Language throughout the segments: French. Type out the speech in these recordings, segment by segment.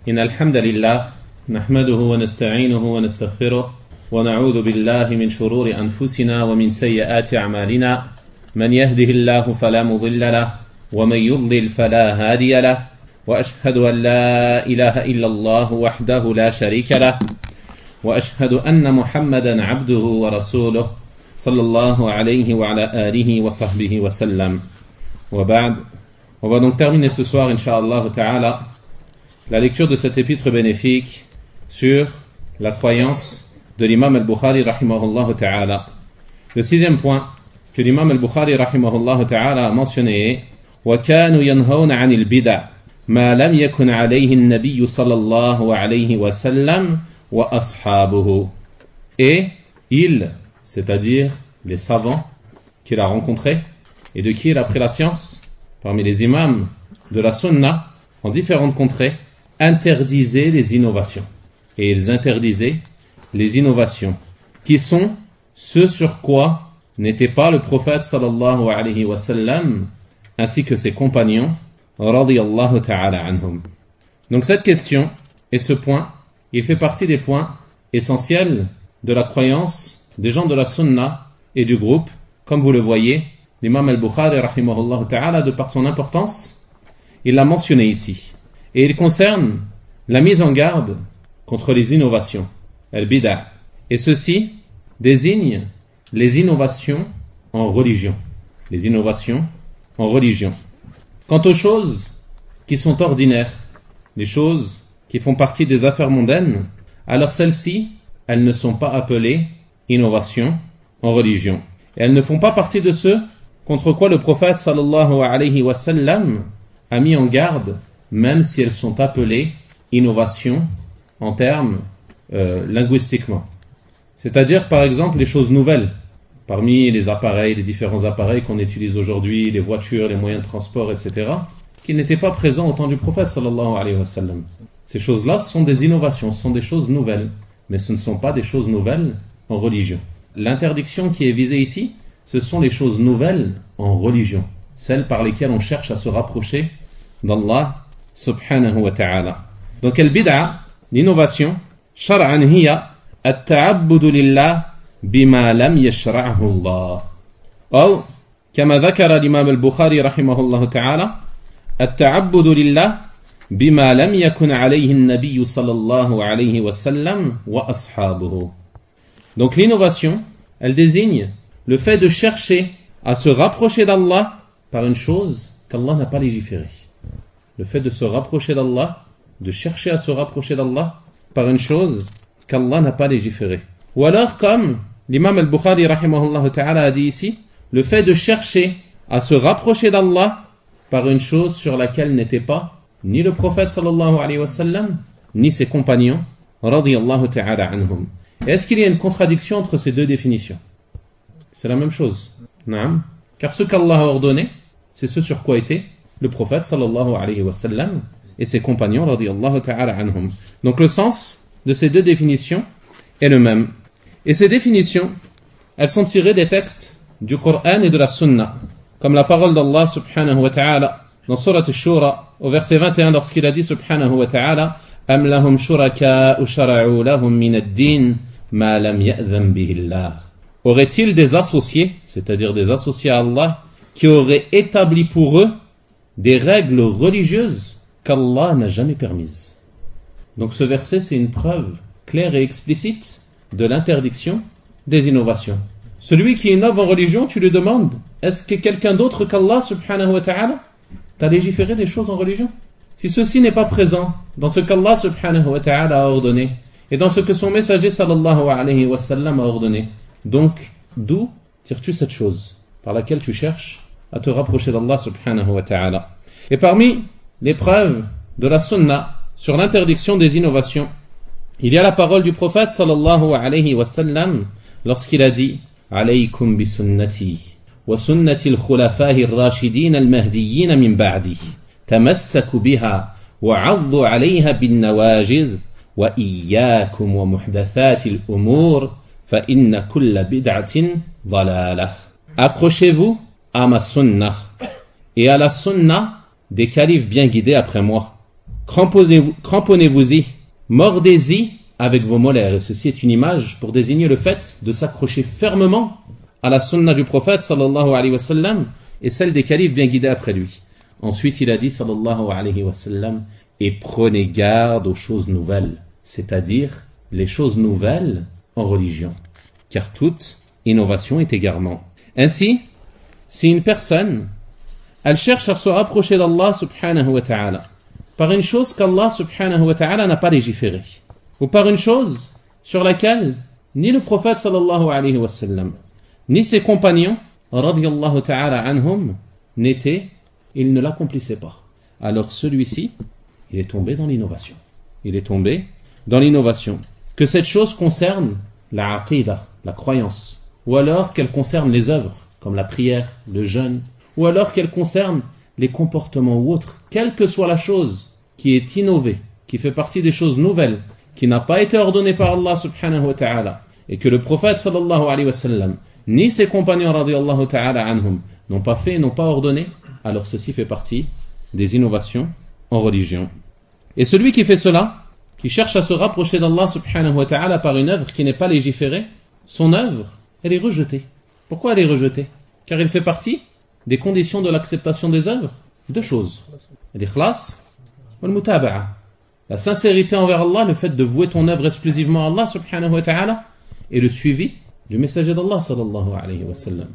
إن الحمد لله نحمده ونستعينه ونستغفره ونعوذ بالله من شرور أنفسنا ومن سيئات أعمالنا من يهده الله فلا مضل له ومن يضلل فلا هادي له وأشهد أن لا إله إلا الله وحده لا شريك له وأشهد أن محمدا عبده ورسوله صلى الله عليه وعلى آله وصحبه وسلم وبعد. On va donc terminer ce soir, Inch'Allah Ta'ala, la lecture de cet épître bénéfique sur la croyance de l'imam al-Bukhari rahimahullah ta'ala. Le sixième point que l'imam al-Bukhari rahimahullah ta'ala a mentionné est وَكَانُوا يَنْهَوْنَ عَنِ الْبِدَعِ مَا لَمْ يَكُنْ عَلَيْهِ النَّبِيُّ صَلَّى اللَّهُ عَلَيْهِ وَسَلَّمَ وَأَصْحَابُهُ. Et il, c'est-à-dire les savants qu'il a rencontrés et de qui il a pris la science, parmi les imams de la sunna en différentes contrées, interdisaient les innovations. Et ils interdisaient les innovations, qui sont ce sur quoi n'était pas le prophète sallallahu alayhi wa sallam, ainsi que ses compagnons, radiyallahu ta'ala anhum. Donc cette question et ce point, il fait partie des points essentiels de la croyance des gens de la sunna et du groupe. Comme vous le voyez, l'imam al-Bukhari rahimahullah ta'ala, de par son importance, il l'a mentionné ici. Et il concerne la mise en garde contre les innovations, al-bid'a. Et ceci désigne les innovations en religion. Les innovations en religion. Quant aux choses qui sont ordinaires, les choses qui font partie des affaires mondaines, alors celles-ci, elles ne sont pas appelées innovations en religion. Et elles ne font pas partie de ceux contre quoi le prophète sallallahu alayhi wa sallam a mis en garde, même si elles sont appelées innovations en termes linguistiquement. C'est-à-dire par exemple les choses nouvelles, parmi les appareils, les différents appareils qu'on utilise aujourd'hui, les voitures, les moyens de transport, etc., qui n'étaient pas présents au temps du prophète sallallahu alayhi wa sallam. Ces choses-là sont des innovations, ce sont des choses nouvelles, mais ce ne sont pas des choses nouvelles en religion. L'interdiction qui est visée ici, ce sont les choses nouvelles en religion, celles par lesquelles on cherche à se rapprocher d'Allah subhanahu wa ta'ala. Donc al-bid'a, l'innovation, shar'an hiya at-ta'abbudu lillah bima lam yashra'hu Allah. Ou, كما ذكر الإمام البخاري رحمه الله تعالى التعبد لله بما لم يكن عليه النبي صلى الله عليه وسلم وأصحابه. Donc l'innovation, elle désigne le fait de chercher à se rapprocher d'Allah par une chose qu'Allah n'a pas légiférée. Le fait de se rapprocher d'Allah, de chercher à se rapprocher d'Allah par une chose qu'Allah n'a pas légiférée. Ou alors, comme l'imam al-Bukhari rahimahullah ta'ala a dit ici, le fait de chercher à se rapprocher d'Allah par une chose sur laquelle n'était pas ni le prophète sallallahu alayhi wa sallam, ni ses compagnons, radiyallahu ta'ala anhum. Est-ce qu'il y a une contradiction entre ces deux définitions? C'est la même chose. Naam. Car ce qu'Allah a ordonné, c'est ce sur quoi était le prophète sallallahu alayhi wa sallam et ses compagnons radiyallahu ta'ala anhum. Donc le sens de ces deux définitions est le même. Et ces définitions, elles sont tirées des textes du Coran et de la Sunna. Comme la parole d'Allah subhanahu wa ta'ala dans Surat al-Shura au verset 21 lorsqu'il a dit subhanahu wa ta'ala Am lahum shuraka'u shara'u lahum min ad-din ma lam ya'dhan bihi Allah. Aurait-il des associés, c'est-à-dire des associés à Allah, qui auraient établi pour eux des règles religieuses qu'Allah n'a jamais permises? Donc ce verset, c'est une preuve claire et explicite de l'interdiction des innovations. Celui qui innove en religion, tu lui demandes, est-ce que quelqu'un d'autre qu'Allah subhanahu wa ta'ala t'a légiféré des choses en religion? Si ceci n'est pas présent dans ce qu'Allah subhanahu wa ta'ala a ordonné, et dans ce que son messager sallallahu alayhi wa sallam a ordonné, donc, d'où tires-tu cette chose par laquelle tu cherches à te rapprocher d'Allah subhanahu wa ta'ala? Et parmi les preuves de la sunna sur l'interdiction des innovations, il y a la parole du prophète sallallahu alayhi wa sallam lorsqu'il a dit Alaykum bi sunnati wa sunnati al-khulafa'i ar-rashidin al-mahdiyyin min ba'di tamassaku biha wa 'addu 'alayha bin nawajiz wa iyyakum wa muhdathati al-umur فَإِنَّ كُلَّ بِدْعَةٍ ضَلَالَةٍ. Accrochez-vous à ma sunnah et à la sunnah des califes bien guidés après moi. Cramponnez-vous-y, mordez-y avec vos molaires. Et ceci est une image pour désigner le fait de s'accrocher fermement à la sunna du prophète sallallahu alayhi wa sallam et celle des califes bien guidés après lui. Ensuite, il a dit sallallahu alayhi wa sallam, et prenez garde aux choses nouvelles, c'est-à-dire les choses nouvelles en religion, car toute innovation est égarement. Ainsi, si une personne, elle cherche à se rapprocher d'Allah subhanahu wa ta'ala, par une chose qu'Allah subhanahu wa ta'ala n'a pas légiféré, ou par une chose sur laquelle ni le prophète sallallahu alayhi wa sallam, ni ses compagnons, radiyallahu ta'ala anhum, n'étaient, ils ne l'accomplissaient pas. Alors celui-ci, il est tombé dans l'innovation. Il est tombé dans l'innovation. Que cette chose concerne la aqidah, la croyance, ou alors qu'elle concerne les œuvres, comme la prière, le jeûne, ou alors qu'elle concerne les comportements ou autres, quelle que soit la chose qui est innovée, qui fait partie des choses nouvelles, qui n'a pas été ordonnée par Allah subhanahu wa ta'ala, et que le prophète sallallahu alayhi wa sallam, ni ses compagnons radiyallahu ta'ala anhum, n'ont pas fait, n'ont pas ordonné, alors ceci fait partie des innovations en religion. Et celui qui fait cela, qui cherche à se rapprocher d'Allah subhanahu wa ta'ala par une œuvre qui n'est pas légiférée, son œuvre, elle est rejetée. Pourquoi elle est rejetée? Car il fait partie des conditions de l'acceptation des œuvres. Deux choses. L'ikhlas ou le mutaba'a. La sincérité envers Allah, le fait de vouer ton œuvre exclusivement à Allah subhanahu wa ta'ala, et le suivi du messager d'Allah sallallahu alayhi wa sallam.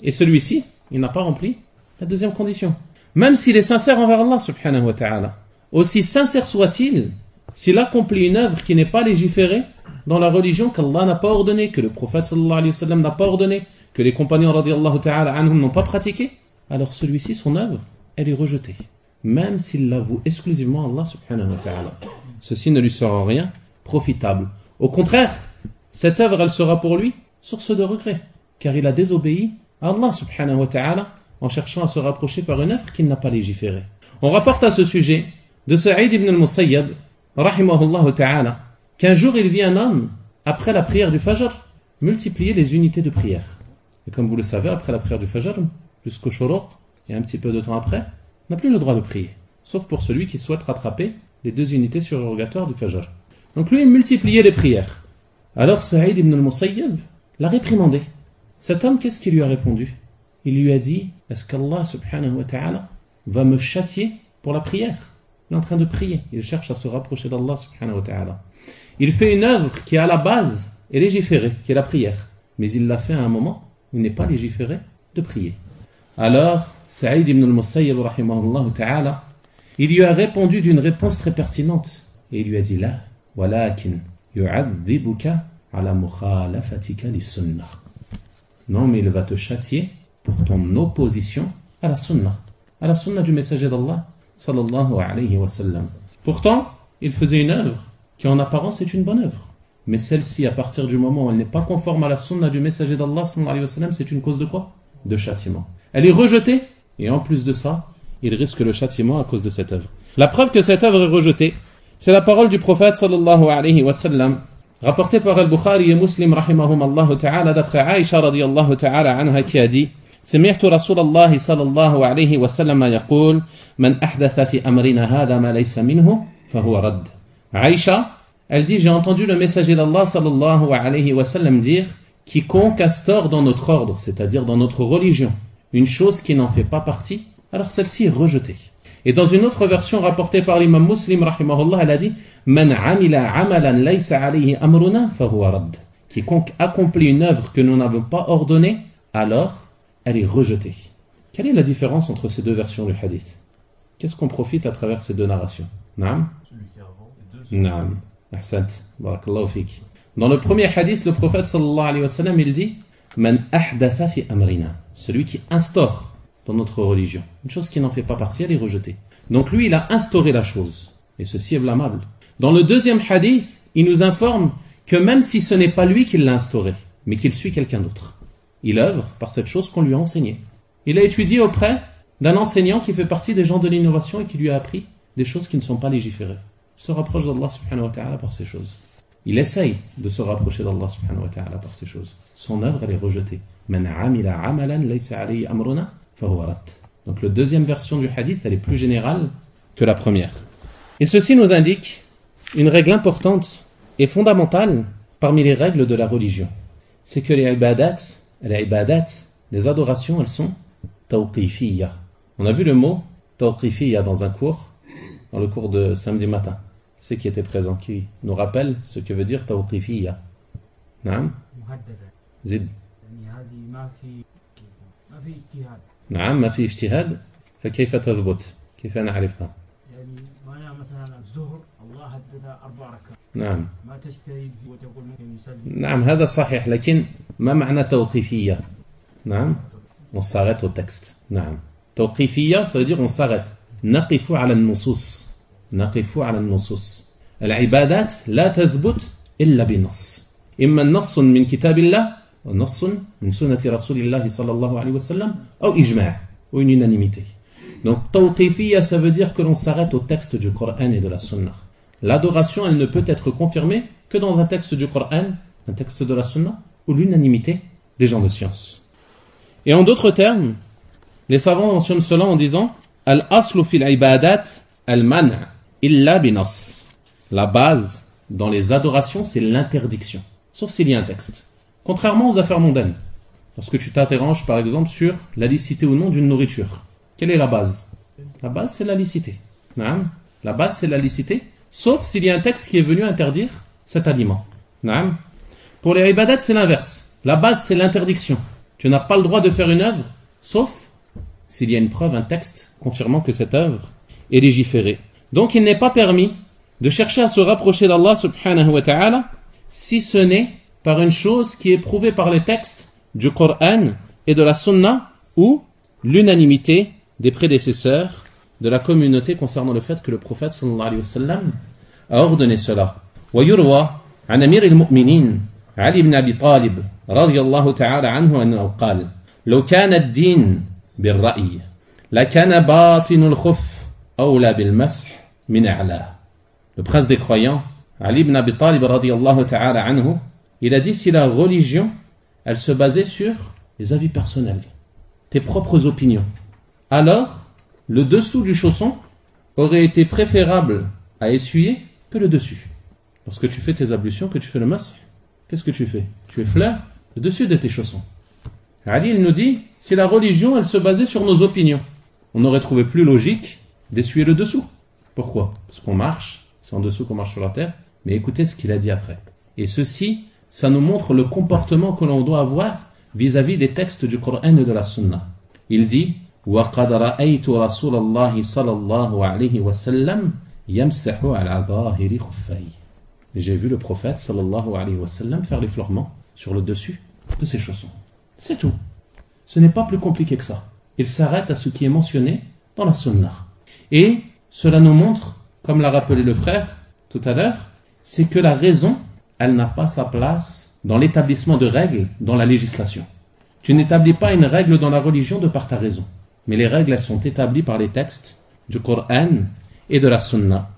Et celui-ci, il n'a pas rempli la deuxième condition. Même s'il est sincère envers Allah subhanahu wa ta'ala, aussi sincère soit-il, s'il accomplit une œuvre qui n'est pas légiférée dans la religion qu'Allah n'a pas ordonnée, que le prophète sallallahu alayhi wa sallam n'a pas ordonnée, que les compagnons radiyallahu ta'ala anhum n'ont pas pratiqué, alors celui-ci, son œuvre, elle est rejetée. Même s'il l'avoue exclusivement à Allah subhanahu wa ta'ala. Ceci ne lui sera rien profitable. Au contraire, cette œuvre, elle sera pour lui source de regret, car il a désobéi à Allah subhanahu wa ta'ala en cherchant à se rapprocher par une œuvre qu'il n'a pas légiférée. On rapporte à ce sujet de Sa'id ibn al-Musayyab, rahimahullah ta'ala, qu'un jour il vit un homme, après la prière du Fajr, multiplier les unités de prière. Et comme vous le savez, après la prière du Fajr, jusqu'au Shuruq, et un petit peu de temps après, n'a plus le droit de prier, sauf pour celui qui souhaite rattraper les 2 unités surrogatoires du Fajr. Donc lui, il multipliait les prières. Alors Sa'id ibn al-Musayyab l'a réprimandé. Cet homme, qu'est-ce qu'il lui a répondu? Il lui a dit, est-ce qu'Allah subhanahu wa ta'ala va me châtier pour la prière? Il est en train de prier, il cherche à se rapprocher d'Allah subhanahu wa ta'ala. Il fait une œuvre qui à la base est légiférée, qui est la prière. Mais il l'a fait à un moment où il n'est pas légiféré de prier. Alors, Sa'id ibn al-Musayyab rahimahullah ta'ala, il lui a répondu d'une réponse très pertinente. Et il lui a dit, la, walakin yu'adhibuka ala mukhalafatika li sunnah. Non, mais il va te châtier pour ton opposition à la sunna du messager d'Allah, sallallahu alayhi wa sallam. Pourtant, il faisait une œuvre qui en apparence est une bonne œuvre. Mais celle-ci, à partir du moment où elle n'est pas conforme à la sunna du messager d'Allah, sallallahu alayhi wa sallam, c'est une cause de quoi? De châtiment. Elle est rejetée, et en plus de ça, il risque le châtiment à cause de cette œuvre. La preuve que cette œuvre est rejetée, c'est la parole du prophète, sallallahu alayhi wa sallam, rapportée par Al-Bukhari et Muslim, rahimahum Allah ta'ala, d'après Aïcha radiyallahu ta'ala anha, qui a dit, سمعت رسول الله صلى الله عليه وسلم يقول من أحدث في أمرنا هذا ما ليس منه فهو رد. Aïcha, elle dit, j'ai entendu le messager d'Allah sallallahu alayhi wa sallam dire, quiconque instaure dans notre ordre, c'est-à-dire dans notre religion, une chose qui n'en fait pas partie, alors celle-ci est rejetée. Et dans une autre version rapportée par l'imam Muslim, rahimahullah, elle a dit, man amila amalan laysa alayhi amruna fahuwa radd. Quiconque accomplit une œuvre que nous n'avons pas ordonnée, alors elle est rejetée. Quelle est la différence entre ces deux versions du hadith? Qu'est-ce qu'on profite à travers ces deux narrations? Naam? Celui qui est avant et deux. Naam. Ahsant. Barakallahu fik. Dans le premier hadith, le prophète sallallahu alayhi wa sallam, il dit, man ahdatha fi amrina. Celui qui instaure dans notre religion une chose qui n'en fait pas partie, elle est rejetée. Donc lui, il a instauré la chose. Et ceci est blâmable. Dans le deuxième hadith, il nous informe que même si ce n'est pas lui qui l'a instauré, mais qu'il suit quelqu'un d'autre, il œuvre par cette chose qu'on lui a enseignée. Il a étudié auprès d'un enseignant qui fait partie des gens de l'innovation et qui lui a appris des choses qui ne sont pas légiférées. Il se rapproche d'Allah subhanahu wa ta'ala par ces choses. Il essaye de se rapprocher d'Allah subhanahu wa ta'ala par ces choses. Son œuvre, elle est rejetée. Man amila amalan laysa alayhi amruna fahuwa radd. Donc la deuxième version du hadith, elle est plus générale que la première. Et ceci nous indique une règle importante et fondamentale parmi les règles de la religion. C'est que les ibadat, les adorations, elles sont tawqifiyya. On a vu le mot tawqifiyya dans le cours de samedi matin. Ceux qui étaient présents, qui nous rappellent ce que veut dire tawqifiyya. Naam. Zid. نعم ما في اجتهاد فكيف تثبت كيف نعرفها يعني معناها مثلا الظهر الله حددها 4 ركعات نعم ما تجتهد وتقول ممكن يصلي نعم هذا صحيح لكن ما معنى توقيفية نعم on s'arrête au texte نعم توقيفية ça veut dire on s'arrête نقف على النصوص العبادات لا تثبت إلا بنص إما نص من كتاب الله ونص من سنة رسول الله صلى الله عليه وسلم أو إجماع ou une unanimité. Donc tawqifiyya ça veut dire que l'on s'arrête au texte du Coran et de la Sunna. L'adoration elle ne peut être confirmée que dans un texte du Coran, un texte de la Sunna ou l'unanimité des gens de science. Et en d'autres termes, les savants mentionnent cela en disant al-aslu fil ibadat al-man' illa binas. La base dans les adorations c'est l'interdiction, sauf s'il y a un texte. Contrairement aux affaires mondaines, lorsque tu t'interroges par exemple sur la licité ou non d'une nourriture, quelle est la base? La base c'est la licité. La base c'est la licité, sauf s'il y a un texte qui est venu interdire cet aliment. Pour les ibadat c'est l'inverse. La base c'est l'interdiction. Tu n'as pas le droit de faire une œuvre, sauf s'il y a une preuve, un texte confirmant que cette œuvre est légiférée. Donc il n'est pas permis de chercher à se rapprocher d'Allah subhanahu wa ta'ala si ce n'est par une chose qui est prouvée par les textes du Coran et de la Sunna ou l'unanimité des prédécesseurs de la communauté concernant le fait que le prophète sallallahu alayhi wa sallam a ordonné cela. ويروى عن أمير المؤمنين علي بن أبي طالب رضي الله تعالى عنه أنه قال لو كان الدين بالرأي لكان باطن الخف أولى بالمسح من أعلاه. Le prince des croyants, Ali ibn Abi Talib radiyallahu ta'ala anhu, il a dit si la religion, elle se basait sur les avis personnels, tes propres opinions, alors le dessous du chausson aurait été préférable à essuyer que le dessus. Lorsque tu fais tes ablutions, que tu fais le masih, qu'est-ce que tu fais? Tu effleures le dessus de tes chaussons. Ali, il nous dit, si la religion, elle se basait sur nos opinions, on aurait trouvé plus logique d'essuyer le dessous. Pourquoi? Parce qu'on marche, c'est en dessous qu'on marche sur la terre, mais écoutez ce qu'il a dit après. Et ceci, ça nous montre le comportement que l'on doit avoir vis-à-vis des textes du Coran et de la Sunna. Il dit وَقَدْ رَأَيْتُ رَسُولَ اللَّهِ صَلَى اللَّهُ عَلَيْهِ وَسَلَّمْ يَمْسَحُ عَلَى ظَاهِرِ خُفَّيْهِ. J'ai vu le prophète sallallahu alayhi wa sallam faire l'effleurement sur le dessus de ses chaussons. C'est tout. Ce n'est pas plus compliqué que ça. Il s'arrête à ce qui est mentionné dans la Sunna. Et cela nous montre, comme l'a rappelé le frère tout à l'heure, c'est que la raison, elle n'a pas sa place dans l'établissement de règles dans la législation. Tu n'établis pas une règle dans la religion de par ta raison. Mais les règles, elles sont établies par les textes du Coran et de la Sunna.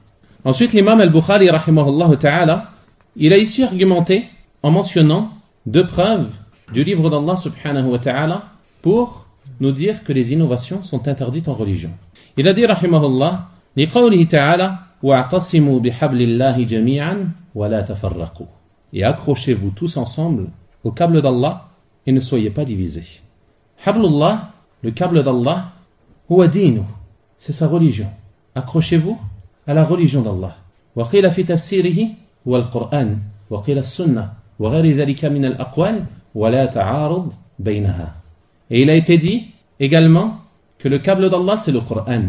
Ensuite, l'imam al-Bukhari, rahimahullah ta'ala, il a ici argumenté en mentionnant 2 preuves du livre d'Allah subhanahu wa ta'ala pour nous dire que les innovations sont interdites en religion. Il a dit, rahimahullah, لِقَوْلِهِ تَعَالَى وَاعْتَصِمُوا بِحَبْلِ اللَّهِ جَمِيعًا وَلَا تَفَرَّقُوا. Et accrochez-vous tous ensemble au câble d'Allah et ne soyez pas divisés. Hablullah, le câble d'Allah, huwa dinu, c'est sa religion. Accrochez-vous à la religion d'Allah. وقيل في تفسيره هو القرآن وقيل السنة وغير ذلك من الأقوال ولا تعارض بينها. Et il a été dit également que le câble d'Allah c'est le Coran.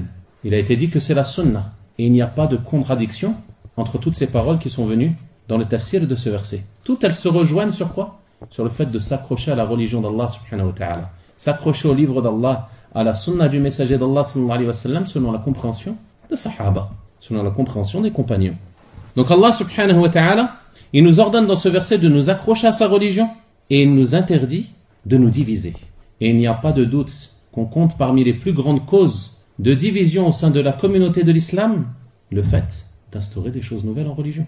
Il a été dit que c'est la Sunna. Et il n'y a pas de contradiction entre toutes ces paroles qui sont venues dans le tafsir de ce verset. Toutes elles se rejoignent sur quoi? Sur le fait de s'accrocher à la religion d'Allah subhanahu wa ta'ala. S'accrocher au livre d'Allah, à la sunna du messager d'Allah sallallahu alayhi wa sallam selon la compréhension des sahaba, selon la compréhension des compagnons. Donc Allah subhanahu wa ta'ala, il nous ordonne dans ce verset de nous accrocher à sa religion et il nous interdit de nous diviser. Et il n'y a pas de doute qu'on compte parmi les plus grandes causes de division au sein de la communauté de l'islam, le fait d'instaurer des choses nouvelles en religion.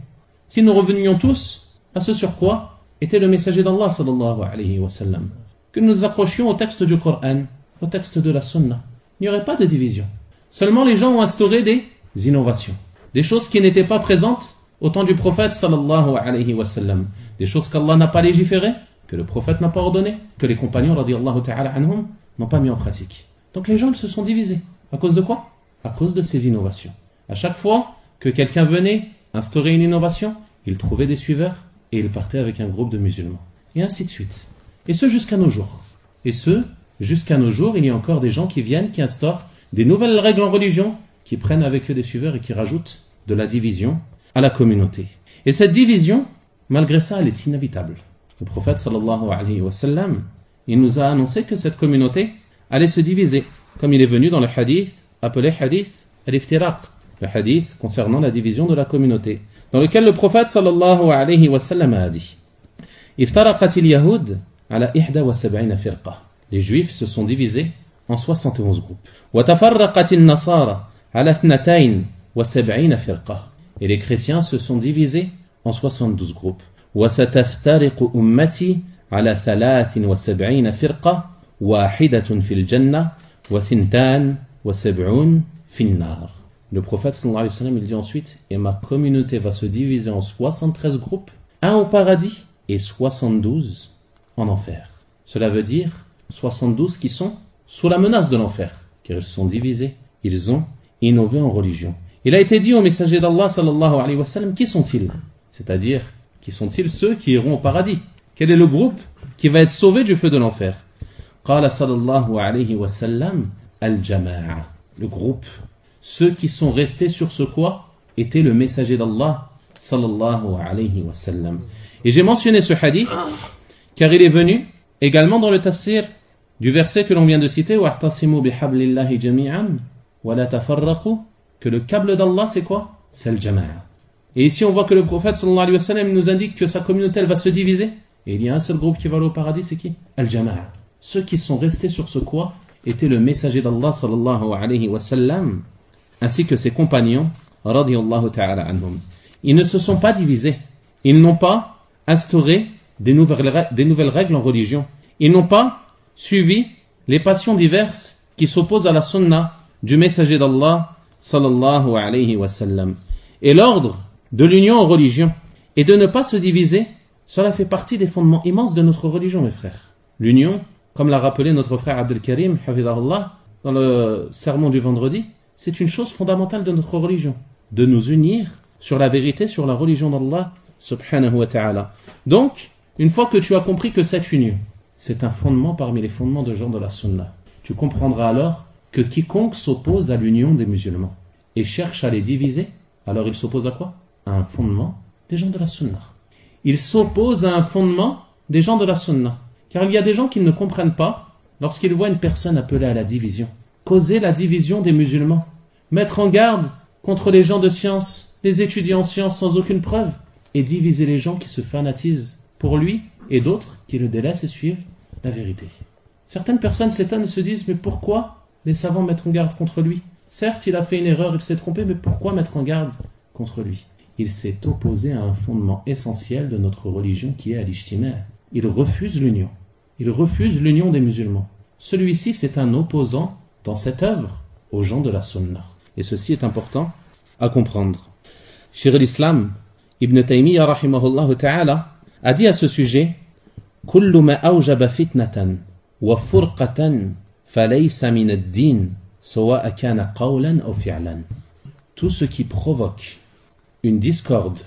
Si nous revenions tous à ce sur quoi était le messager d'Allah sallallahu alayhi wa sallam, que nous nous accrochions au texte du Coran, au texte de la Sunna, il n'y aurait pas de division. Seulement les gens ont instauré des innovations. des choses qui n'étaient pas présentes au temps du prophète sallallahu alayhi wa sallam, des choses qu'Allah n'a pas légiférées, que le prophète n'a pas ordonné, que les compagnons radiyallahu ta'ala anhum n'ont pas mis en pratique. Donc les gens ils se sont divisés. À cause de quoi? À cause de ces innovations. À chaque fois que quelqu'un venait instaurer une innovation, il trouvait des suiveurs et il partait avec un groupe de musulmans. Et ainsi de suite. Et ce jusqu'à nos jours. Et ce jusqu'à nos jours, il y a encore des gens qui viennent, qui instaurent des nouvelles règles en religion, qui prennent avec eux des suiveurs et qui rajoutent de la division à la communauté. Et cette division, malgré ça, elle est inévitable. Le prophète sallallahu alayhi wa sallam, il nous a annoncé que cette communauté allait se diviser, comme il est venu dans le hadith appelé hadith al-iftiraq, le hadith concernant la division de la communauté, dans lequel le prophète sallallahu alayhi wa sallam a dit iftaraqat al-yahud ala 71 firqa. Les juifs se sont divisés en 71 groupes. Wa tafarraqat an-nasara ala 72 firqa. Et les chrétiens se sont divisés en 72 groupes. Wa sataftariqu ummati ala 73 firqa, wahidatun fil jannah wa 72 fil nar. Le prophète sallallahu alayhi wa sallam il dit ensuite et ma communauté va se diviser en 73 groupes, un au paradis et 72 en enfer. Cela veut dire 72 qui sont sous la menace de l'enfer, car ils sont divisés, ils ont innové en religion. Il a été dit au messager d'Allah sallallahu alayhi wa sallam, qui sont-ils? C'est-à-dire, qui sont-ils ceux qui iront au paradis? Quel est le groupe qui va être sauvé du feu de l'enfer? Qala sallallahu alayhi wa sallam, al-jama'a, le groupe. Ceux qui sont restés sur ce quoi était le messager d'Allah sallallahu alayhi wa sallam. Et j'ai mentionné ce hadith car il est venu également dans le tafsir du verset que l'on vient de citer wa'tasimu bihablillahi jami'an wa la tafarraqu, que le câble d'Allah c'est quoi? C'est le jama'a. Et ici on voit que le prophète sallallahu alayhi wa sallam nous indique que sa communauté elle va se diviser et il y a un seul groupe qui va aller au paradis, c'est qui? Al-jama'a. Ceux qui sont restés sur ce quoi était le messager d'Allah sallallahu alayhi wa sallam ainsi que ses compagnons radiyallahu ta'ala anhum. Ils ne se sont pas divisés, ils n'ont pas instauré des nouvelles règles en religion, ils n'ont pas suivi les passions diverses qui s'opposent à la sunna du messager d'Allah sallallahu alayhi wa sallam. Et l'ordre de l'union en religion et de ne pas se diviser, cela fait partie des fondements immenses de notre religion, mes frères. L'union, comme l'a rappelé notre frère Abdel Karim hafidahullah dans le sermon du vendredi, c'est une chose fondamentale de notre religion, de nous unir sur la vérité, sur la religion d'Allah subhanahu wa ta'ala. Donc, une fois que tu as compris que cette union, c'est un fondement parmi les fondements de gens de la sunna, tu comprendras alors que quiconque s'oppose à l'union des musulmans et cherche à les diviser, alors il s'oppose à quoi? À un fondement des gens de la sunna. Il s'oppose à un fondement des gens de la sunna. Car il y a des gens qui ne comprennent pas lorsqu'ils voient une personne appelée à la division, causer la division des musulmans, mettre en garde contre les gens de science, les étudiants en sciences sans aucune preuve, et diviser les gens qui se fanatisent pour lui et d'autres qui le délaissent et suivent la vérité. Certaines personnes s'étonnent et se disent, mais pourquoi les savants mettent en garde contre lui? Certes, il a fait une erreur, il s'est trompé, mais pourquoi mettre en garde contre lui? Il s'est opposé à un fondement essentiel de notre religion qui est al-ijtima'. Il refuse l'union. Il refuse l'union des musulmans. Celui-ci, c'est un opposant dans cette œuvre aux gens de la sunna. Et ceci est important à comprendre. Cheikh l'Islam, Ibn Taymiyyah rahimahullah ta'ala, a dit à ce sujet Kullu ma awjaba fitnatan wa furqatan falaysa min ad-din sawa'a kana qawlan aw fi'lan. Tout ce qui provoque une discorde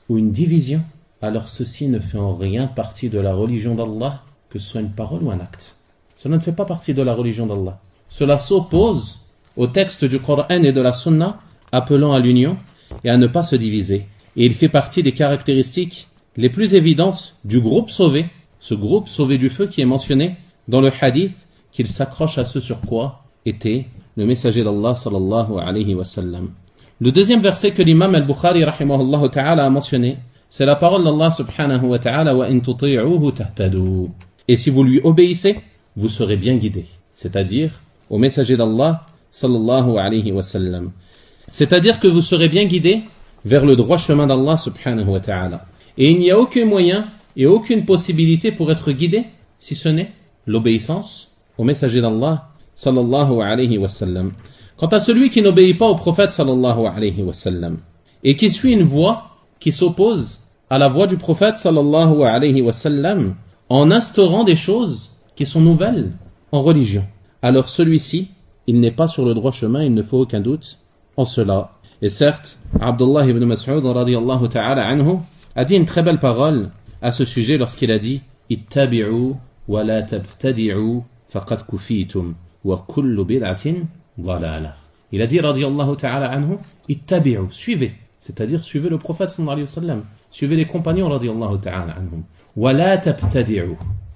ou une division, alors ceci ne fait en rien partie de la religion d'Allah, que ce soit une parole ou un acte. Cela ne fait pas partie de la religion d'Allah. Cela s'oppose au texte du Coran et de la Sunna, appelant à l'union et à ne pas se diviser. Et il fait partie des caractéristiques les plus évidentes du groupe sauvé, ce groupe sauvé du feu qui est mentionné dans le hadith, qu'il s'accroche à ce sur quoi était le messager d'Allah sallallahu alayhi wa sallam. Le deuxième verset que l'imam al-Bukhari rahimahullah ta'ala a mentionné, c'est la parole d'Allah subhanahu wa ta'ala wa in tuti'uhu tahtadu. Et si vous lui obéissez, vous serez bien guidés. C'est-à-dire au messager d'Allah sallallahu alayhi wa sallam. C'est-à-dire que vous serez bien guidés vers le droit chemin d'Allah subhanahu wa ta'ala. Et il n'y a aucun moyen et aucune possibilité pour être guidé si ce n'est l'obéissance au messager d'Allah sallallahu alayhi wa sallam. Quant à celui qui n'obéit pas au prophète sallallahu alayhi wa sallam, et qui suit une voie qui s'oppose à la voie du prophète sallallahu alayhi wa sallam en instaurant des choses qui sont nouvelles en religion, alors celui-ci, il n'est pas sur le droit chemin, il ne faut aucun doute en cela. Et certes, Abdullah ibn Mas'ud radiyallahu ta'ala anhu a dit une très belle parole à ce sujet lorsqu'il a dit « Ittabi'u wa la tabtadi'u faqad kufitum wa kullu bid'atin dhalala » Il a dit radiyallahu ta'ala anhu « Ittabi'u » suivez, c'est-à-dire suivez le prophète sallallahu alayhi wa sallam, suivez les compagnons radiyallahu ta'ala anhum « Wa la tabtadi'u »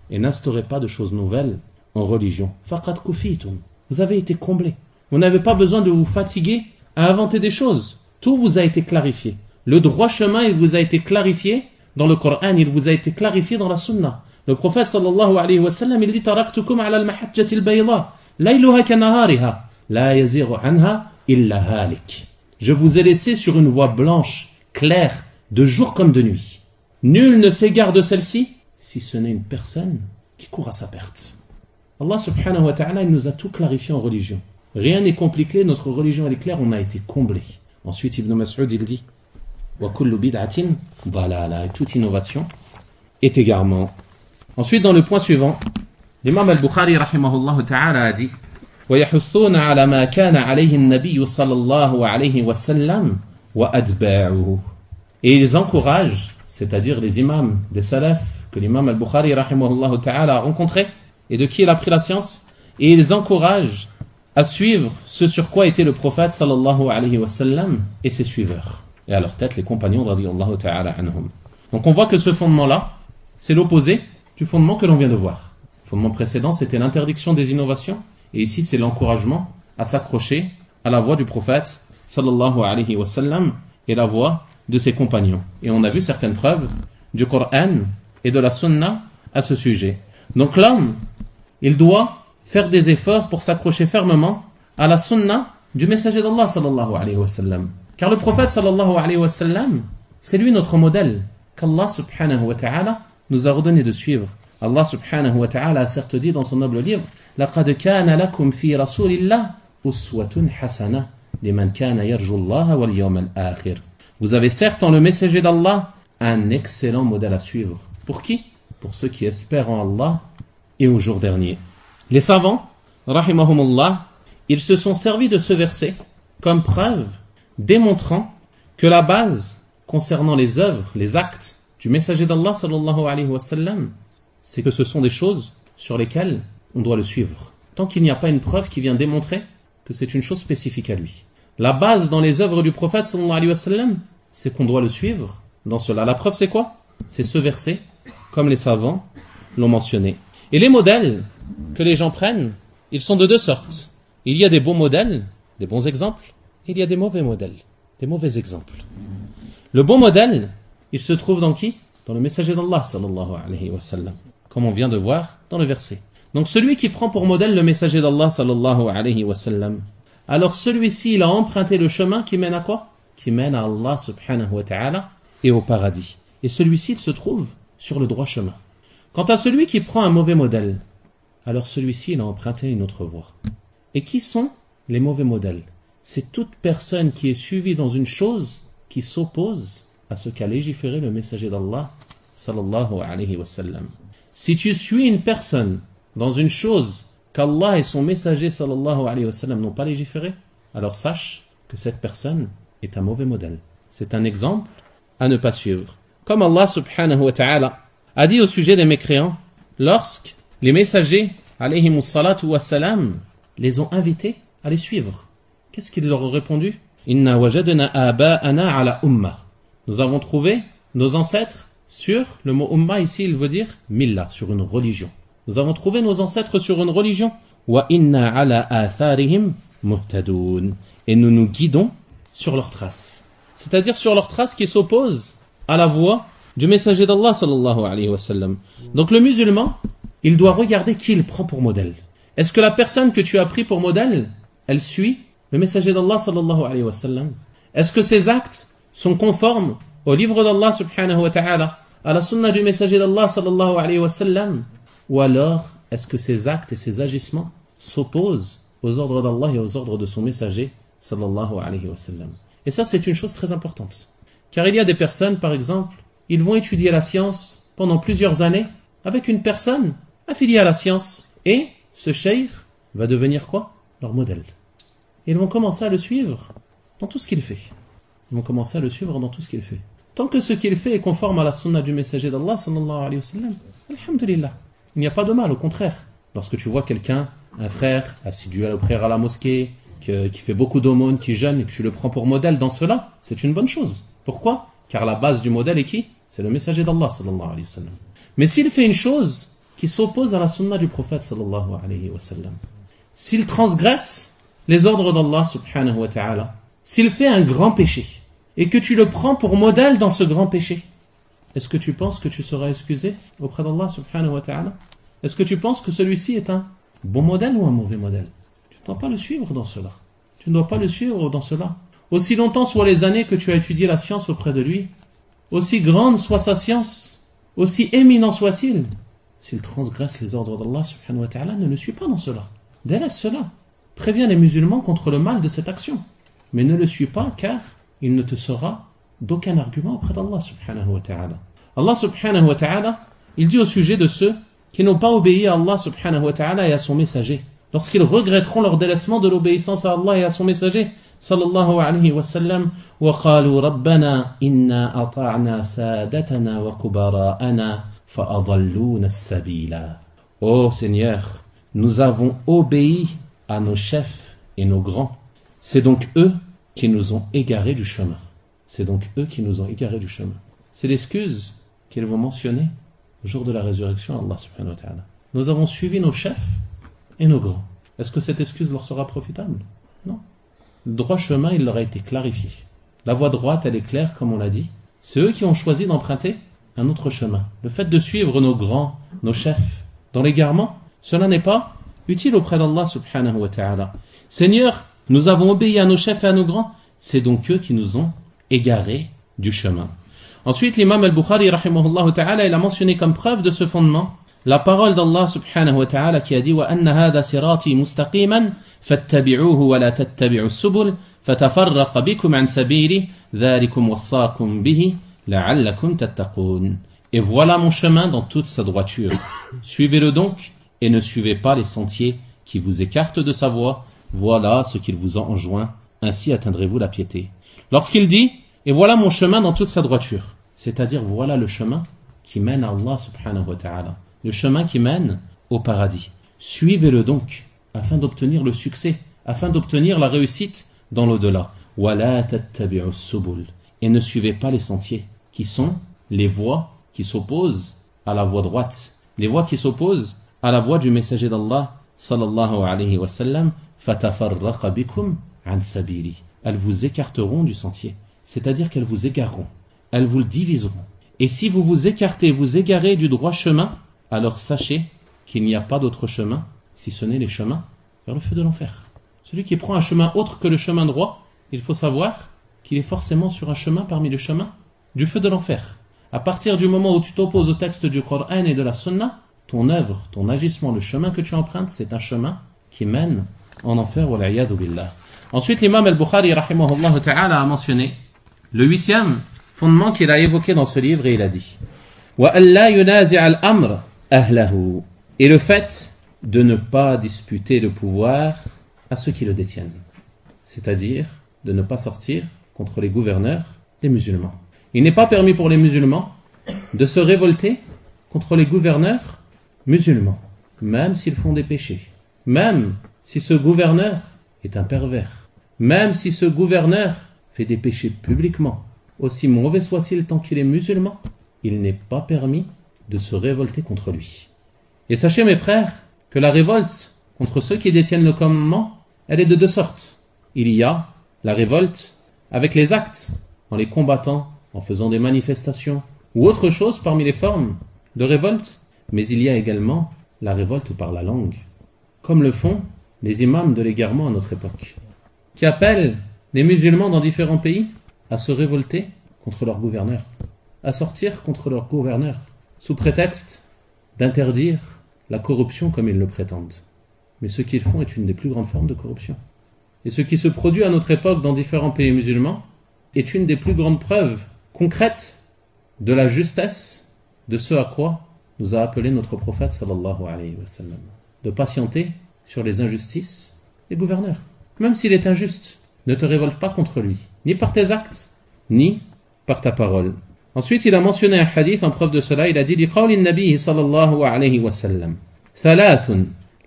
et n'instaurez pas de choses nouvelles en religion. Faqad kufitum. Vous avez été comblés. Vous n'avez pas besoin de vous fatiguer à inventer des choses. Tout vous a été clarifié. Le droit chemin, il vous a été clarifié dans le Coran, il vous a été clarifié dans la Sunna. Le prophète sallallahu alayhi wa sallam, il dit taraktukum ala al-mahajjati al-bayda, layluha kanahariha, la yaziru anha illa halik. Je vous ai laissé sur une voie blanche, claire, de jour comme de nuit. Nul ne s'égare de celle-ci, si ce n'est une personne qui court à sa perte. Allah subhanahu wa ta'ala, il nous a tout clarifié en religion. Rien n'est compliqué, notre religion elle est claire, on a été comblé. Ensuite, Ibn Mas'ud, il dit wa kullu bid'atin dhalala, toute innovation est égarement. Ensuite, dans le point suivant, l'imam al-Bukhari rahimahullah ta'ala a dit wa yahuthuna ala ma kana alayhi an-nabiy sallallahu alayhi wa sallam wa adba'uhu. Et ils encouragent, c'est-à-dire les imams des salafs que l'imam al-Bukhari rahimahullah ta'ala a rencontrés et de qui il a pris la science, et ils encouragent à suivre ce sur quoi était le prophète sallallahu alayhi wa sallam et ses suiveurs. Et à leur tête, les compagnons radiyallahu ta'ala anhum. Donc on voit que ce fondement-là, c'est l'opposé du fondement que l'on vient de voir. Le fondement précédent, c'était l'interdiction des innovations, et ici, c'est l'encouragement à s'accrocher à la voie du prophète sallallahu alayhi wa sallam et la voie de ses compagnons. Et on a vu certaines preuves du Coran et de la Sunna à ce sujet. Donc l'homme, il doit faire des efforts pour s'accrocher fermement à la sunna du messager d'Allah sallallahu alayhi wa sallam. Car le prophète sallallahu alayhi wa sallam, c'est lui notre modèle qu'Allah subhanahu wa ta'ala nous a ordonné de suivre. Allah subhanahu wa ta'ala a certes dit dans son noble livre لَقَدْ كَانَ لَكُمْ فِي رَسُولِ اللَّهِ أُسْوَةٌ حَسَنَةٌ لِمَنْ كَانَ يَرْجُو اللَّهَ وَالْيَوْمَ الْآخِرِ. Vous avez certes en le messager d'Allah un excellent modèle à suivre. Pour qui? Pour ceux qui espèrent en Allah et au jour dernier. Les savants, rahimahumullah, ils se sont servis de ce verset comme preuve démontrant que la base concernant les œuvres, les actes du messager d'Allah sallallahu alayhi wa sallam, c'est que ce sont des choses sur lesquelles on doit le suivre. Tant qu'il n'y a pas une preuve qui vient démontrer que c'est une chose spécifique à lui. La base dans les œuvres du prophète sallallahu alayhi wa sallam, c'est qu'on doit le suivre dans cela. La preuve c'est quoi? C'est ce verset, comme les savants l'ont mentionné. Et les modèles que les gens prennent, ils sont de deux sortes. Il y a des bons modèles, des bons exemples, et il y a des mauvais modèles, des mauvais exemples. Le bon modèle, il se trouve dans qui? Dans le messager d'Allah sallallahu alayhi wa sallam, comme on vient de voir dans le verset. Donc celui qui prend pour modèle le messager d'Allah sallallahu alayhi wa sallam, alors celui-ci, il a emprunté le chemin qui mène à quoi? Qui mène à Allah subhanahu wa ta'ala et au paradis. Et celui-ci, il se trouve sur le droit chemin. Quant à celui qui prend un mauvais modèle, alors celui-ci, il a emprunté une autre voie. Et qui sont les mauvais modèles? C'est toute personne qui est suivie dans une chose qui s'oppose à ce qu'a légiféré le messager d'Allah sallallahu alayhi wa sallam. Si tu suis une personne dans une chose qu'Allah et son messager sallallahu alayhi wa sallam n'ont pas légiféré, alors sache que cette personne est un mauvais modèle. C'est un exemple à ne pas suivre. Comme Allah subhanahu wa ta'ala a dit au sujet des mécréants, lorsque les messagers, alayhimus salatu wassalam, les ont invités à les suivre. Qu'est-ce qu'ils leur ont répondu? Inna wajadna aba'ana ala umma. Nous avons trouvé nos ancêtres sur, le mot umma ici il veut dire millah, sur une religion. Nous avons trouvé nos ancêtres sur une religion. Wa inna ala atharihim muhtadun. Et nous nous guidons sur leurs traces. C'est-à-dire sur leurs traces qui s'opposent à la voie du messager d'Allah sallallahu alayhi wa sallam. Donc le musulman, il doit regarder qui il prend pour modèle. Est-ce que la personne que tu as pris pour modèle, elle suit le messager d'Allah sallallahu alayhi wa sallam? Est-ce que ses actes sont conformes au livre d'Allah subhanahu wa ta'ala, à la sunna du messager d'Allah sallallahu alayhi wa sallam? Ou alors, est-ce que ses actes et ses agissements s'opposent aux ordres d'Allah et aux ordres de son messager sallallahu alayhi wa sallam? Et ça, c'est une chose très importante. Car il y a des personnes, par exemple, ils vont étudier la science pendant plusieurs années avec une personne affiliée à la science. Et ce cheikh va devenir quoi? Leur modèle. Ils vont commencer à le suivre dans tout ce qu'il fait. Ils vont commencer à le suivre dans tout ce qu'il fait. Tant que ce qu'il fait est conforme à la sunna du messager d'Allah, sallallahu alayhi wa sallam, alhamdulillah, il n'y a pas de mal, au contraire. Lorsque tu vois quelqu'un, un frère, assidu à la prière à la mosquée, qui fait beaucoup d'aumônes, qui jeûne, et que tu le prends pour modèle dans cela, c'est une bonne chose. Pourquoi? Car la base du modèle est qui? C'est le messager d'Allah, sallallahu alayhi wa sallam. Mais s'il fait une chose qui s'oppose à la sunna du prophète, sallallahu alayhi wa sallam, s'il transgresse les ordres d'Allah, subhanahu wa ta'ala, s'il fait un grand péché, et que tu le prends pour modèle dans ce grand péché, est-ce que tu penses que tu seras excusé auprès d'Allah, subhanahu wa ta'ala? Est-ce que tu penses que celui-ci est un bon modèle ou un mauvais modèle? Tu ne dois pas le suivre dans cela. Tu ne dois pas le suivre dans cela. Aussi longtemps soient les années que tu as étudié la science auprès de lui, aussi grande soit sa science, aussi éminent soit-il, s'il transgresse les ordres d'Allah, subhanahu wa ta'ala, ne le suis pas dans cela. Délaisse cela. Préviens les musulmans contre le mal de cette action. Mais ne le suis pas, car il ne te sera d'aucun argument auprès d'Allah, subhanahu wa ta'ala. Allah, subhanahu wa ta'ala, il dit au sujet de ceux qui n'ont pas obéi à Allah, subhanahu wa ta'ala, et à son messager, lorsqu'ils regretteront leur délaissement de l'obéissance à Allah et à son messager, sallallahu alayhi wa sallam, وَقَالُوا رَبَّنَا إِنَّا أَطَعْنَا سَادَتَنَا وَكُبَرَاءَنَا فَأَضَلُّونَ السَّبِيلَ. Ô Seigneur, nous avons obéi à nos chefs et nos grands. C'est donc eux qui nous ont égarés du chemin. C'est donc eux qui nous ont égarés du chemin. C'est l'excuse qu'ils vont mentionner au jour de la résurrection, Allah subhanahu wa ta'ala. Nous avons suivi nos chefs et nos grands. Est-ce que cette excuse leur sera profitable? Non. Le droit chemin, il leur a été clarifié. La voie droite, elle est claire, comme on l'a dit. C'est eux qui ont choisi d'emprunter un autre chemin. Le fait de suivre nos grands, nos chefs, dans l'égarement, cela n'est pas utile auprès d'Allah subhanahu wa ta'ala. Seigneur, nous avons obéi à nos chefs et à nos grands, c'est donc eux qui nous ont égarés du chemin. Ensuite, l'imam al-Bukhari, rahimahullah ta'ala, il a mentionné comme preuve de ce fondement la parole d'Allah subhanahu wa ta'ala qui a dit وَأَنَّ هَذَا صِرَاطِي مُسْتَقِيمًا فَاتَّبِعُوهُ وَلَا تَتَّبِعُوا السُّبُلَ فَتَفَرَّقَ بِكُمْ عَنْ سَبِيلِهِ ذَلِكُمْ وَصَّاكُمْ بِهِ لَعَلَّكُمْ تَتَّقُونَ. Et voilà mon chemin dans toute sa droiture. Suivez-le donc et ne suivez pas les sentiers qui vous écartent de sa voie. Voilà ce qu'il vous a enjoint. Ainsi atteindrez-vous la piété. Lorsqu'il dit « Et voilà mon chemin dans toute sa droiture », c'est-à-dire voilà le chemin qui mène à Allah subhanahu wa ta'ala, le chemin qui mène au paradis. Suivez-le donc afin d'obtenir le succès, afin d'obtenir la réussite dans l'au-delà. « Wala tattabi'u subul » et ne suivez pas les sentiers qui sont les voies qui s'opposent à la voie droite, les voies qui s'opposent à la voie du messager d'Allah sallallahu alayhi wa sallam. Fatafarraqa bikum an sabili. Elles vous écarteront du sentier, c'est-à-dire qu'elles vous égareront, elles vous le diviseront. Et si vous vous écartez, vous égarez du droit chemin, alors sachez qu'il n'y a pas d'autre chemin, si ce n'est les chemins vers le feu de l'enfer. Celui qui prend un chemin autre que le chemin droit, il faut savoir qu'il est forcément sur un chemin parmi les chemins du feu de l'enfer. À partir du moment où tu t'opposes au texte du Coran et de la Sunna, ton œuvre, ton agissement, le chemin que tu empruntes, c'est un chemin qui mène en enfer, wa l'iyadu billah. Ensuite, l'imam al-Bukhari, rahimahullah ta'ala, a mentionné le 8e fondement qu'il a évoqué dans ce livre, et il a dit wa alla yunazi' al-amr ahlahu, et le fait de ne pas disputer le pouvoir à ceux qui le détiennent, c'est-à-dire de ne pas sortir contre les gouverneurs des musulmans. Il n'est pas permis pour les musulmans de se révolter contre les gouverneurs musulmans, même s'ils font des péchés, même si ce gouverneur est un pervers, même si ce gouverneur fait des péchés publiquement, aussi mauvais soit-il tant qu'il est musulman, il n'est pas permis de se révolter contre lui. Et sachez mes frères que la révolte contre ceux qui détiennent le commandement, elle est de deux sortes. Il y a la révolte avec les actes, en les combattant, en faisant des manifestations, ou autre chose parmi les formes de révolte, mais il y a également la révolte par la langue, comme le font les imams de l'égarement à notre époque, qui appellent les musulmans dans différents pays à se révolter contre leur gouverneur, à sortir contre leur gouverneur, sous prétexte d'interdire la corruption comme ils le prétendent. Mais ce qu'ils font est une des plus grandes formes de corruption. Et ce qui se produit à notre époque dans différents pays musulmans, est une des plus grandes preuves concrètes de la justesse de ce à quoi nous a appelé notre prophète sallallahu alayhi wa sallam. De patienter sur les injustices des gouverneurs. Même s'il est injuste, ne te révolte pas contre lui, ni par tes actes, ni par ta parole. Ensuite, il a mentionné un hadith en preuve de cela. Il a dit لقول النبي صلى الله عليه وسلم ثلاث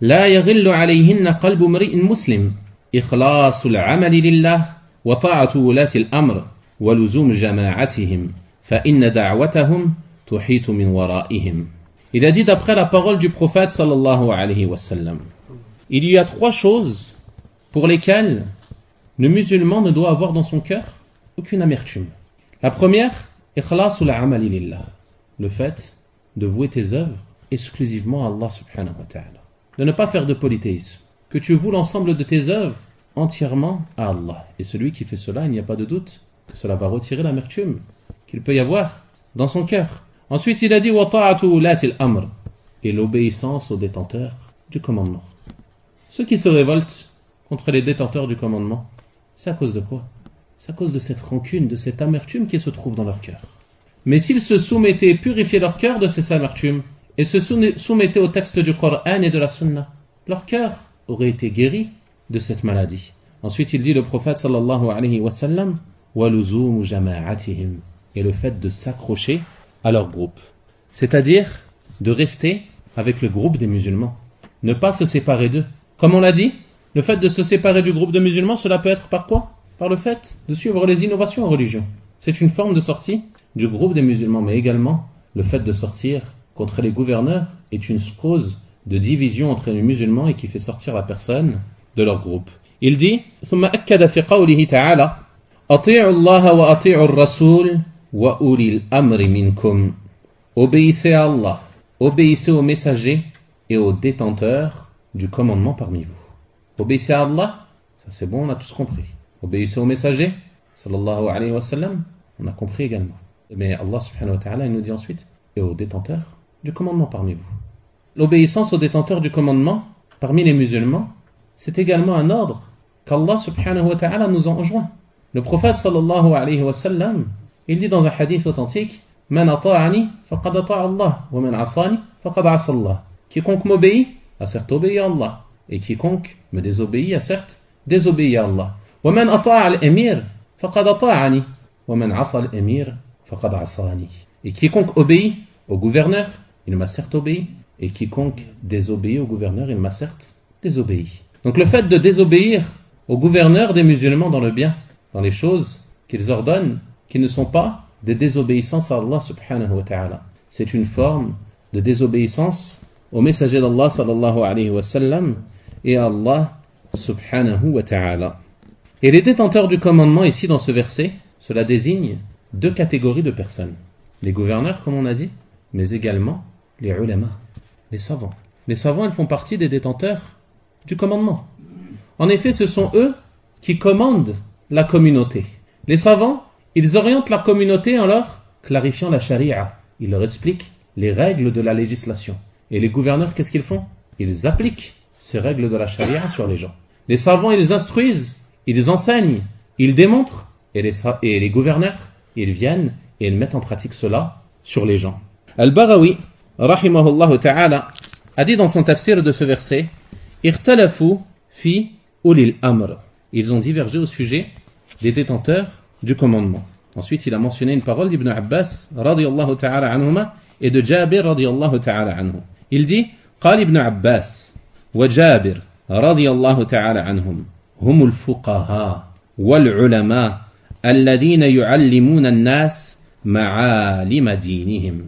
لا يغل عليهن قلب امرئ مسلم إخلاص العمل لله وطاعة ولاة الأمر ولزوم جماعتهم فإن دعوتهم تحيط من ورائهم. Il a dit d'après la parole du prophète sallallahu alayhi wa sallam, il y a trois choses pour lesquelles le musulman ne doit avoir dans son cœur aucune amertume. La première, ikhlasul amali lillah, le fait de vouer tes œuvres exclusivement à Allah subhanahu wa ta'ala. De ne pas faire de polythéisme, que tu voues l'ensemble de tes œuvres entièrement à Allah. Et celui qui fait cela, il n'y a pas de doute que cela va retirer l'amertume qu'il peut y avoir dans son cœur. Ensuite, il a dit وَطَاعَةُ وُلَاةِ الْأَمْرِ, et l'obéissance aux détenteurs du commandement. Ceux qui se révoltent contre les détenteurs du commandement, c'est à cause de quoi? C'est à cause de cette rancune, de cette amertume qui se trouve dans leur cœur. Mais s'ils se soumettaient et purifiaient leur cœur de ces amertumes, et se soumettaient au texte du Coran et de la Sunna, leur cœur aurait été guéri de cette maladie. Ensuite, il dit le prophète sallallahu alayhi wa sallam وَلُزُومُ جَمَاعَتِهِمْ, et le fait de s'accrocher à leur groupe. C'est-à-dire de rester avec le groupe des musulmans. Ne pas se séparer d'eux. Comme on l'a dit, le fait de se séparer du groupe de musulmans, cela peut être par quoi? Par le fait de suivre les innovations en religion. C'est une forme de sortie du groupe des musulmans, mais également le fait de sortir contre les gouverneurs est une cause de division entre les musulmans et qui fait sortir la personne de leur groupe. Il dit ثم أكد في قوله تعالى أطيعوا الله وأطيعوا الرسول وأولي الأمر منكم. Obéissez à Allah, obéissez aux messagers et aux détenteurs du commandement parmi vous. Obéissez à Allah, ça c'est bon, on a tous compris. Obéissez aux messagers, sallallahu alayhi wa sallam, on a compris également. Mais Allah subhanahu wa ta'ala, il nous dit ensuite, et aux détenteurs du commandement parmi vous. L'obéissance aux détenteurs du commandement parmi les musulmans, c'est également un ordre qu'Allah subhanahu wa ta'ala nous enjoint. Le prophète sallallahu alayhi wa sallam, il dit dans un hadith authentique, Man ata'ani faqad ata'a Allah, wa man asani faqad asa Allah. Quiconque m'obéit a certes obéi à Allah, et quiconque me désobéit a certes désobéi à Allah. Wa man ata'a al-amir faqad ata'ani, wa man asa al-amir faqad asani. Et quiconque obéit au gouverneur, il m'a certes obéi, et quiconque désobéit au gouverneur, il m'a certes désobéi. Donc le fait de désobéir au gouverneur des musulmans dans le bien, dans les choses qu'ils ordonnent, qui ne sont pas des désobéissances à Allah subhanahu wa ta'ala. C'est une forme de désobéissance au messager d'Allah sallallahu alayhi wa sallam et à Allah subhanahu wa ta'ala. Et les détenteurs du commandement ici dans ce verset, cela désigne deux catégories de personnes. Les gouverneurs comme on a dit, mais également les ulama, les savants. Les savants, ils font partie des détenteurs du commandement. En effet, ce sont eux qui commandent la communauté. Les savants, ils orientent la communauté en leur clarifiant la charia. Ils leur expliquent les règles de la législation. Et les gouverneurs, qu'est-ce qu'ils font? Ils appliquent ces règles de la charia sur les gens. Les savants, ils instruisent, ils enseignent, ils démontrent. Et les gouverneurs, ils viennent et ils mettent en pratique cela sur les gens. Al-Baghawi, rahimahullah ta'ala, a dit dans son tafsir de ce verset, Ikhtalafu fi ulil amr. Ils ont divergé au sujet des détenteurs du commandement. Ensuite, il a mentionné une parole d'Ibn Abbas radiyallahu ta'ala anhuma et de Jabir radiyallahu ta'ala anhu. Il dit قال ابن عباس وجابر رضي الله تعالى عنهم هم الفقهاء والعلماء الذين يعلمون الناس معالم دينهم.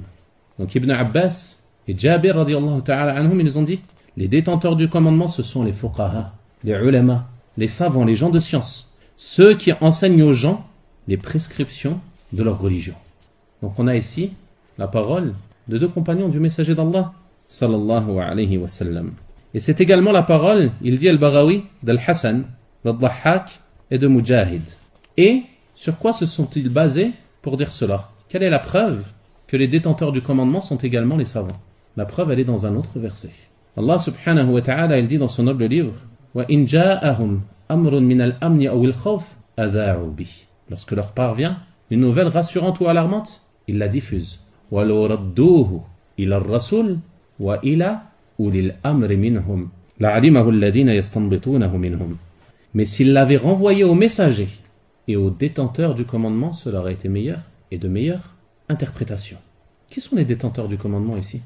Donc Ibn Abbas et Jabir radiyallahu ta'ala anhum, ils ont dit les détenteurs du commandement, ce sont les fuqaha, les ulama, les savants, les gens de science, ceux qui enseignent aux gens les prescriptions de leur religion. Donc on a ici la parole de deux compagnons du messager d'Allah sallallahu alayhi wa sallam. Et c'est également la parole, il dit Al-Baghawi, d'Al-Hassan, d'Al-Dhahhak et de Mujahid. Et sur quoi se sont-ils basés pour dire cela? Quelle est la preuve que les détenteurs du commandement sont également les savants? La preuve, elle est dans un autre verset. Allah subhanahu wa ta'ala, il dit dans son noble livre وَإِنْ جَاءَهُمْ أَمْرٌ مِنَ الْأَمْنِ أَوِ الْخَوْفِ أَذَاعُوا بِهِ. Lorsque leur parvient une nouvelle rassurante ou alarmante, ils la diffusent. وَلَوْ رَدُّوهُ إِلَى الرَّسُولِ وَإِلَى أُولِي الْأَمْرِ مِنْهُمْ لَعَلِمَهُ الَّذِينَ يَسْتَنبِطُونَهُ مِنْهُمْ. Mais s'ils l'avaient renvoyé aux messagers et aux détenteurs du commandement, cela aurait été meilleur et de meilleure interprétation. Qui sont les détenteurs du commandement ici?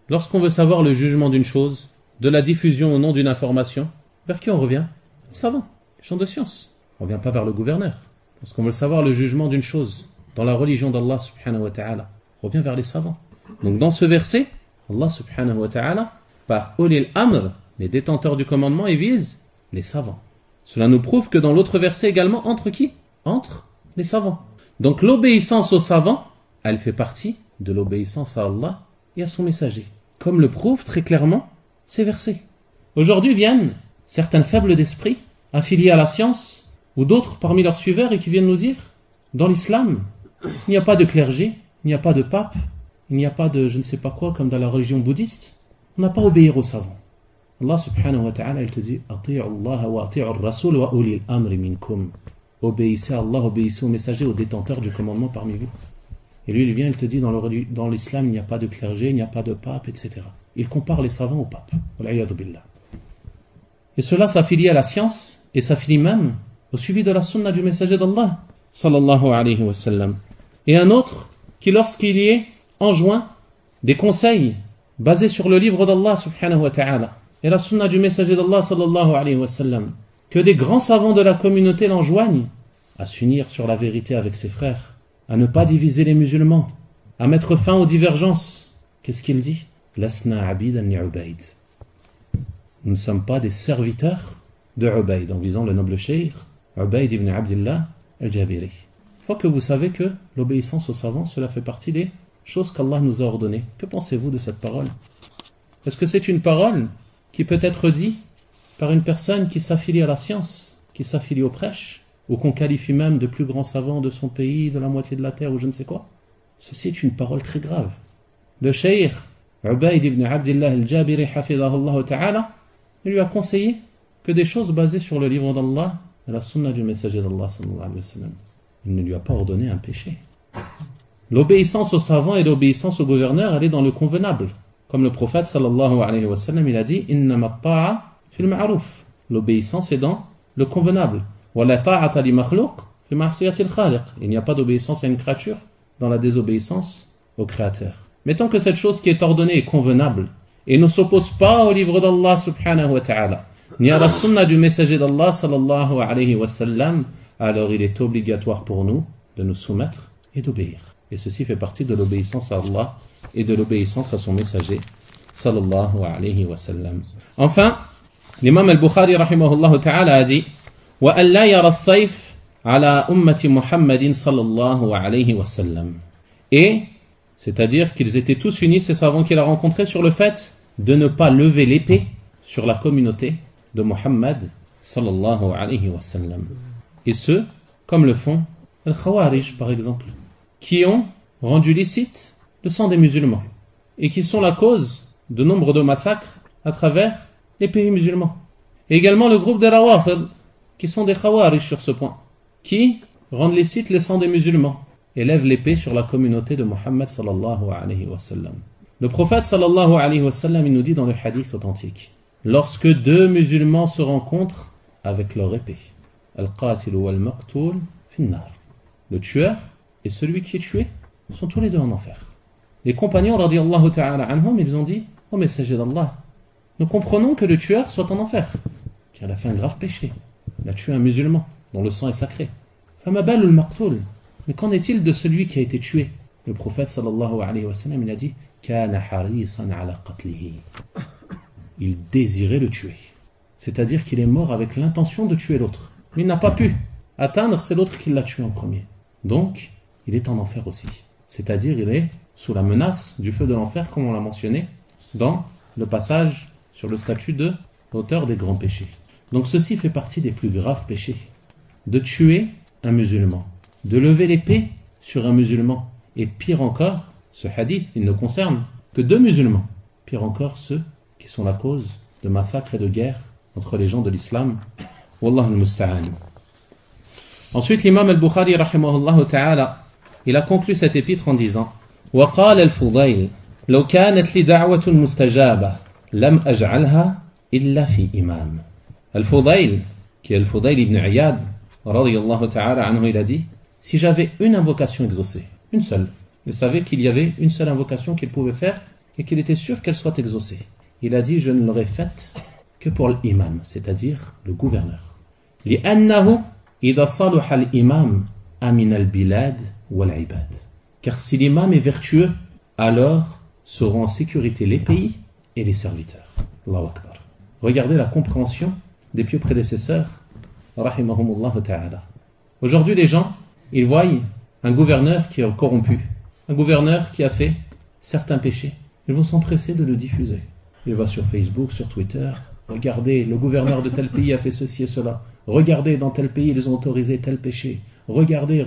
Lorsqu'on veut savoir le jugement d'une chose, de la diffusion au nom d'une information, vers qui on revient? Les savants, les gens de science. On ne revient pas vers le gouverneur. Lorsqu'on veut savoir le jugement d'une chose dans la religion d'Allah subhanahu wa ta'ala, on revient vers les savants. Donc dans ce verset, Allah subhanahu wa ta'ala, par ulil amr, les détenteurs du commandement, il vise les savants. Cela nous prouve que dans l'autre verset également, entre qui? Entre les savants. Donc l'obéissance aux savants, elle fait partie de l'obéissance à Allah et à son messager. Comme le prouvent très clairement ces versets. Aujourd'hui viennent certains faibles d'esprit, affiliés à la science, ou d'autres parmi leurs suiveurs et qui viennent nous dire, dans l'islam, il n'y a pas de clergé, il n'y a pas de pape, il n'y a pas de je ne sais pas quoi comme dans la religion bouddhiste. On n'a pas à obéir aux savants. Allah subhanahu wa ta'ala, il te dit, ati'u Allah wa ati'u ar-rasul wa ulil amri minkum. Obéissez à Allah, obéissez aux messagers, aux détenteurs du commandement parmi vous. Et lui, il vient, il te dit, dans l'islam, il n'y a pas de clergé, il n'y a pas de pape, etc. Il compare les savants au pape. Et cela s'affilie à la science, et s'affilie même au suivi de la sunna du messager d'Allah, sallallahu alayhi wa sallam. Et un autre, qui lorsqu'il y est enjoint des conseils basés sur le livre d'Allah, subhanahu wa ta'ala, et la sunna du messager d'Allah, sallallahu alayhi wa sallam, que des grands savants de la communauté l'enjoignent à s'unir sur la vérité avec ses frères, à ne pas diviser les musulmans, à mettre fin aux divergences. Qu'est-ce qu'il dit? Lasna abidan li Ubayd. Nous ne sommes pas des serviteurs de Ubayd, en visant le noble cheikh Ubayd ibn Abdillah al-Jabiri. Une fois que vous savez que l'obéissance aux savants, cela fait partie des choses qu'Allah nous a ordonnées. Que pensez-vous de cette parole? Est-ce que c'est une parole qui peut être dite par une personne qui s'affilie à la science, qui s'affilie aux prêches, ou qu'on qualifie même de plus grand savant de son pays, de la moitié de la terre, ou je ne sais quoi? Ceci est une parole très grave. Le cheikh Ubayd ibn Abdillah al-Jabiri hafidahullah ta'ala, il lui a conseillé que des choses basées sur le livre d'Allah et la sunna du messager d'Allah sallallahu alayhi wa sallam. Il ne lui a pas ordonné un péché. L'obéissance aux savants et l'obéissance au gouverneur, elle est dans le convenable. Comme le prophète sallallahu alayhi wa sallam, il a dit innama ta'a fil ma'ruf. L'obéissance est dans le convenable. Wa la ta'ata li makhluq fi ma'siyati al-khaliq. Il n'y a pas d'obéissance à une créature dans la désobéissance au créateur. Mais tant que cette chose qui est ordonnée est convenable et ne s'oppose pas au livre d'Allah subhanahu wa ta'ala, ni à la sunna du messager d'Allah sallallahu alayhi wa sallam, alors il est obligatoire pour nous de nous soumettre et d'obéir. Et ceci fait partie de l'obéissance à Allah et de l'obéissance à son messager sallallahu alayhi wa sallam. Enfin, l'imam al-Bukhari rahimahullah ta'ala a dit wa an la yara as-sayf ala ummati Muhammadin sallallahu alayhi wa sallam. Et c'est-à-dire qu'ils étaient tous unis, ces savants qu'il a rencontrés, sur le fait de ne pas lever l'épée sur la communauté de Muhammad sallallahu alayhi wa sallam. Et ceux, comme le font les Khawarij par exemple, qui ont rendu licite le sang des musulmans et qui sont la cause de nombre de massacres à travers les pays musulmans. Et également le groupe des Rawafid, qui sont des Khawarij sur ce point, qui rendent licite le sang des musulmans et lèvent l'épée sur la communauté de Muhammad sallallahu alayhi wa sallam. Le prophète sallallahu alayhi wa sallam, il nous dit dans le hadith authentique, lorsque deux musulmans se rencontrent avec leur épée, al-qatil wal-maqtul fin-nar. Le tueur et celui qui est tué sont tous les deux en enfer. Les compagnons radiyallahu ta'ala anhum, ils ont dit, ô messager d'Allah, nous comprenons que le tueur soit en enfer, car il a fait un grave péché. Il a tué un musulman dont le sang est sacré. Fama balul maqtul. Mais qu'en est-il de celui qui a été tué? Le prophète sallallahu alayhi wa sallam, il a dit, kana harisan ala qatlihi. Il désirait le tuer. C'est-à-dire qu'il est mort avec l'intention de tuer l'autre. Mais il n'a pas pu atteindre, c'est l'autre qui l'a tué en premier. Donc, il est en enfer aussi. C'est-à-dire, il est sous la menace du feu de l'enfer, comme on l'a mentionné dans le passage sur le statut de l'auteur des grands péchés. Donc, ceci fait partie des plus graves péchés. De tuer un musulman, de lever l'épée sur un musulman. Et pire encore, ce hadith, il ne concerne que deux musulmans. Pire encore, ceux qui sont la cause de massacres et de guerres entre les gens de l'islam. Wallahu al-musta'an. Ensuite, l'imam al-Bukhari, rahimahullah ta'ala, il a conclu cet épître en disant وقال الفضيل لو كانت لي دعوة مستجابة لم أجعلها إلا في إمام. Al-Fudayl, qui est Al-Fudayl ibn Iyad, radiyallahu ta'ala anhu, il a dit, si j'avais une invocation exaucée, une seule, il savait qu'il y avait une seule invocation qu'il pouvait faire et qu'il était sûr qu'elle soit exaucée. Il a dit, je ne l'aurais faite que pour l'imam, c'est-à-dire le gouverneur. لأنه إذا صلح الإمام أمن البلاد والعباد. Car si l'imam est vertueux, alors seront en sécurité les pays et les serviteurs. Allahu Akbar. Regardez la compréhension des pieux prédécesseurs, rahimahumullah ta'ala. Aujourd'hui, les gens, ils voient un gouverneur qui est corrompu, un gouverneur qui a fait certains péchés. Ils vont s'empresser de le diffuser. Il va sur Facebook, sur Twitter. Regardez, le gouverneur de tel pays a fait ceci et cela. Regardez, dans tel pays, ils ont autorisé tel péché. Regardez,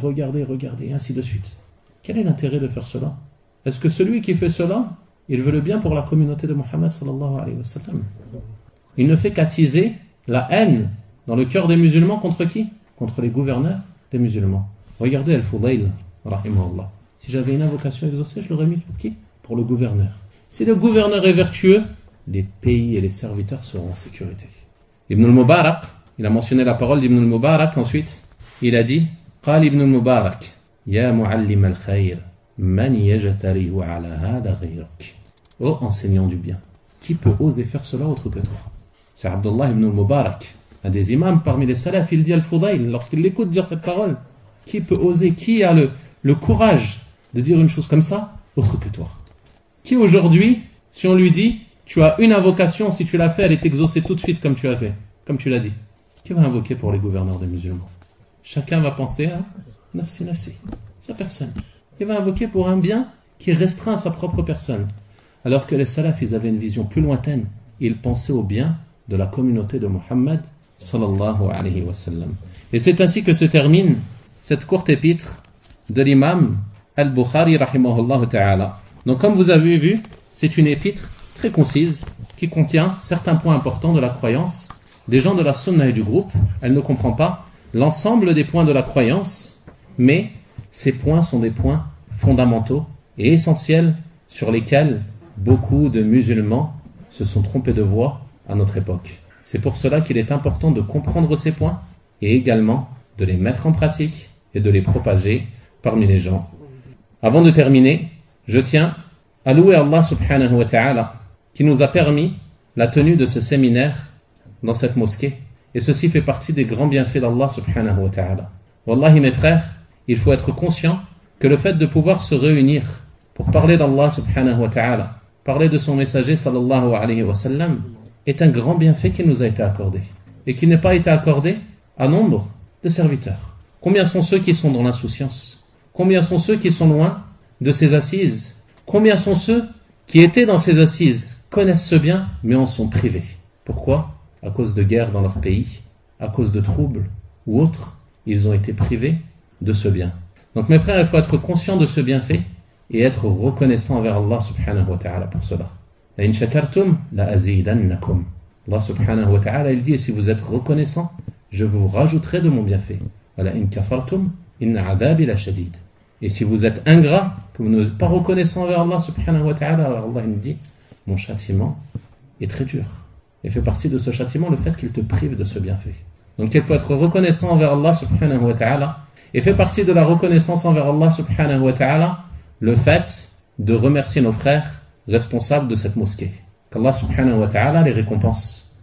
et ainsi de suite. Quel est l'intérêt de faire cela? Est-ce que celui qui fait cela, il veut le bien pour la communauté de Muhammad sallallahu alayhi wa sallam? Il ne fait qu'attiser la haine dans le cœur des musulmans contre qui? Contre les gouverneurs des musulmans. Regardez Al-Fudayl, rahimahullah. Si j'avais une invocation exaucée, je l'aurais mis pour qui? Pour le gouverneur. Si le gouverneur est vertueux, les pays et les serviteurs seront en sécurité. Ibn al-Mubarak, il a mentionné la parole d'Ibn al-Mubarak ensuite. Il a dit, قال Ibn al-Mubarak, يا معلم الخير من يجترئ على هذا غيرك. Ô enseignant du bien, qui peut oser faire cela autre que toi? C'est Abdullah ibn al-Mubarak, un des imams parmi les salafs. Il dit Al-Fudayl, lorsqu'il l'écoute dire cette parole, qui peut oser, qui a le courage de dire une chose comme ça autre que toi? Qui aujourd'hui, si on lui dit tu as une invocation, si tu l'as fait, elle est exaucée tout de suite comme tu as fait, comme tu l'as dit, qui va invoquer pour les gouverneurs des musulmans? Chacun va penser à nafsi, sa personne. Il va invoquer pour un bien qui restreint à sa propre personne. Alors que les salafs, ils avaient une vision plus lointaine. Ils pensaient au bien de la communauté de Muhammad sallallahu alayhi wa sallam. Et c'est ainsi que se termine cette courte épître de l'imam al-Bukhari rahimahullah ta'ala. Donc comme vous avez vu, c'est une épître très concise qui contient certains points importants de la croyance des gens de la sunna et du groupe. Elle ne comprend pas l'ensemble des points de la croyance, mais ces points sont des points fondamentaux et essentiels sur lesquels beaucoup de musulmans se sont trompés de voie à notre époque. C'est pour cela qu'il est important de comprendre ces points et également de les mettre en pratique et de les propager parmi les gens. Avant de terminer, je tiens à louer Allah subhanahu wa ta'ala qui nous a permis la tenue de ce séminaire dans cette mosquée. Et ceci fait partie des grands bienfaits d'Allah subhanahu wa ta'ala. Wallahi mes frères, il faut être conscient que le fait de pouvoir se réunir pour parler d'Allah subhanahu wa ta'ala, parler de son messager sallallahu alayhi wa sallam, est un grand bienfait qui nous a été accordé. Et qui n'est pas été accordé à nombre de serviteurs. Combien sont ceux qui sont dans l'insouciance? Combien sont ceux qui sont loin de ces assises? Combien sont ceux qui étaient dans ces assises, connaissent ce bien, mais en sont privés? Pourquoi? À cause de guerres dans leur pays, à cause de troubles ou autres, ils ont été privés de ce bien. Donc mes frères, il faut être conscient de ce bienfait et être reconnaissant envers Allah subhanahu wa ta'ala pour cela. La in shakartum la azidannakum. Allah subhanahu wa ta'ala, il dit, et si vous êtes reconnaissant, je vous rajouterai de mon bienfait. Wa la in kafartum inna adabi la shadid. Et si vous êtes ingrat, que vous n'êtes pas reconnaissant envers Allah subhanahu wa ta'ala, alors Allah il dit, mon châtiment est très dur. Et fait partie de ce châtiment le fait qu'il te prive de ce bienfait. Donc il faut être reconnaissant envers Allah subhanahu wa ta'ala. Et fait partie de la reconnaissance envers Allah subhanahu wa ta'ala le fait de remercier nos frères responsables de cette mosquée. Qu'Allah subhanahu wa ta'ala les récompense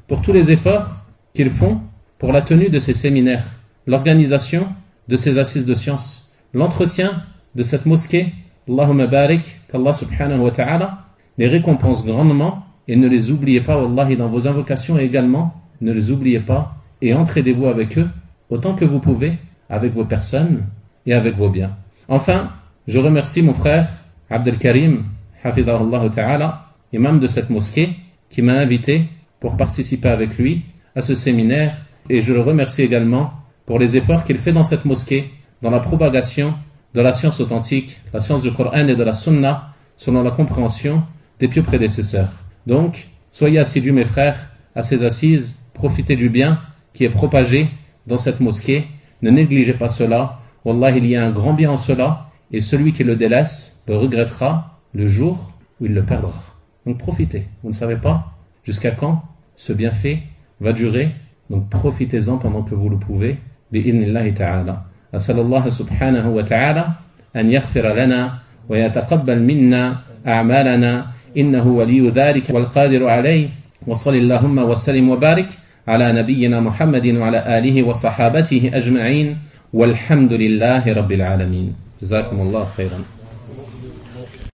pour tous les efforts qu'ils font pour la tenue de ces séminaires, l'organisation de ces assises de sciences, l'entretien de cette mosquée. Allahumma barik, qu'Allah subhanahu wa ta'ala les récompense grandement. Et ne les oubliez pas, wallahi, dans vos invocations, et également, ne les oubliez pas, et entraidez-vous avec eux, autant que vous pouvez, avec vos personnes et avec vos biens. Enfin, je remercie mon frère, Abdel Karim, hafidahullah ta'ala, imam de cette mosquée, qui m'a invité pour participer avec lui à ce séminaire, et je le remercie également pour les efforts qu'il fait dans cette mosquée, dans la propagation de la science authentique, la science du Coran et de la Sunna, selon la compréhension des pieux prédécesseurs. Donc, soyez assidus mes frères à ces assises, profitez du bien qui est propagé dans cette mosquée. Ne négligez pas cela. Wallah, il y a un grand bien en cela, et celui qui le délaisse le regrettera le jour où il le perdra. Donc profitez. Vous ne savez pas jusqu'à quand ce bienfait va durer. Donc profitez-en pendant que vous le pouvez. Bi'idhnillahi ta'ala. As'alallah subhanahu wa ta'ala an yaghfira lana wa yataqabbal minna a'malana innahu waliyyu dhalika wal qadiru alayhi. Wa sallallahu wa sallim wa barik ala nabiyyina Muhammadin wa ala alihi wa sahabatihi ajma'in. Walhamdulillahi rabbil alamin. Jazakumullah khairan.